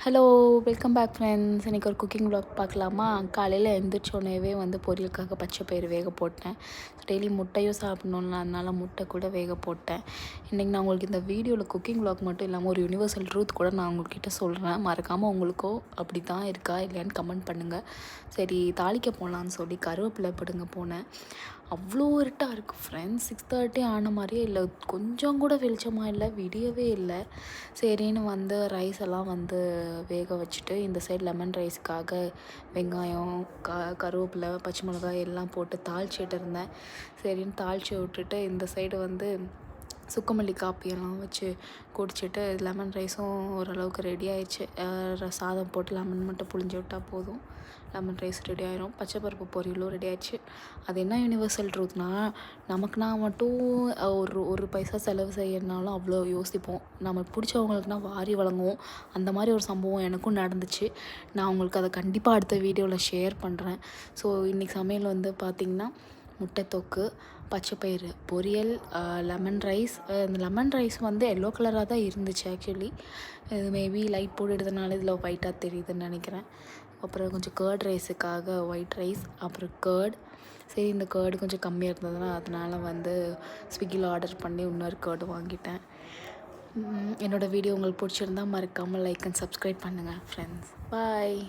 Hello, welcome back friends. இன்றைக்கி ஒரு cooking vlog பார்க்கலாமா? காலையில் எழுந்திரிச்சோடனேவே வந்து பொரியலுக்காக பச்சை பயிறு வேக போட்டேன். டெய்லி முட்டையும் சாப்பிட்ணும்ல, அதனால் முட்டை கூட வேக போட்டேன். இன்றைக்கி நான் உங்களுக்கு இந்த வீடியோவில் குக்கிங் vlog மட்டும் இல்லாமல் ஒரு யூனிவர்சல் ட்ரூத் கூட நான் உங்கள்கிட்ட சொல்கிறேன். மறக்காமல் உங்களுக்கோ அப்படி தான் இருக்கா இல்லையான்னு கமெண்ட் பண்ணுங்கள். சரி, தாளிக்க போகலான்னு சொல்லி கருவேப்பிலை பிடுங்க போனேன். அவ்வளோ இருட்டாக இருக்குது ஃப்ரெண்ட்ஸ். 6:30 ஆன மாதிரியே இல்லை, கொஞ்சம் கூட வெளிச்சமாக இல்லை, விடியவே இல்லை. சரின்னு வந்து ரைஸ் எல்லாம் வந்து வேக வச்சுட்டு இந்த சைடு லெமன் ரைஸுக்காக வெங்காயம், கருவேப்பிலை, பச்சை மிளகாய் எல்லாம் போட்டு தாளிச்சிட்டு இருந்தேன். சரின்னு தாளித்து விட்டுட்டு இந்த சைடு வந்து சுக்குமல்லி காப்பியெல்லாம் வச்சு குடிச்சிட்டு லெமன் ரைஸும் ஓரளவுக்கு ரெடி ஆயிடுச்சு. சாதம் போட்டு லெமன் மட்டும் புழிஞ்சு விட்டால் போதும், லெமன் ரைஸ் ரெடி ஆயிரும். பச்சை பருப்பு பொரியலும் ரெடி ஆயிடுச்சு. அது என்ன யூனிவர்சல் ட்ரூத்னால், நமக்குனா மட்டும் ஒரு பைசா செலவு செய்யணுனாலும் அவ்வளோ யோசிப்போம். நமக்கு பிடிச்சவங்களுக்குனா வாரி வழங்குவோம். அந்த மாதிரி ஒரு சம்பவம் எனக்கும் நடந்துச்சு. நான் உங்களுக்கு அதை கண்டிப்பாக அடுத்த வீடியோவில் ஷேர் பண்ணுறேன். ஸோ இன்றைக்கி சமையல் வந்து பார்த்திங்கன்னா முட்டை தொக்கு, பச்சை பயிறு பொரியல், லெமன் ரைஸ். இந்த லெமன் ரைஸ் வந்து எல்லோ கலராக தான் இருந்துச்சு ஆக்சுவலி. இது மேபி லைட் போட்டு எடுத்தனால இதில் ஒயிட்டாக தெரியுதுன்னு நினைக்கிறேன். அப்புறம் கொஞ்சம் கர்ட் ரைஸுக்காக ஒயிட் ரைஸ், அப்புறம் கர்ட். சரி, இந்த கர்டு கொஞ்சம் கம்மியாக இருந்ததுன்னா அதனால் வந்து ஸ்விக்கியில் ஆர்டர் பண்ணி இன்னொரு கர்டு வாங்கிட்டேன். என்னோடய வீடியோ உங்களுக்கு பிடிச்சிருந்தா மறக்காமல் லைக் அண்ட் சப்ஸ்கிரைப் பண்ணுங்கள் ஃப்ரெண்ட்ஸ். பாய்.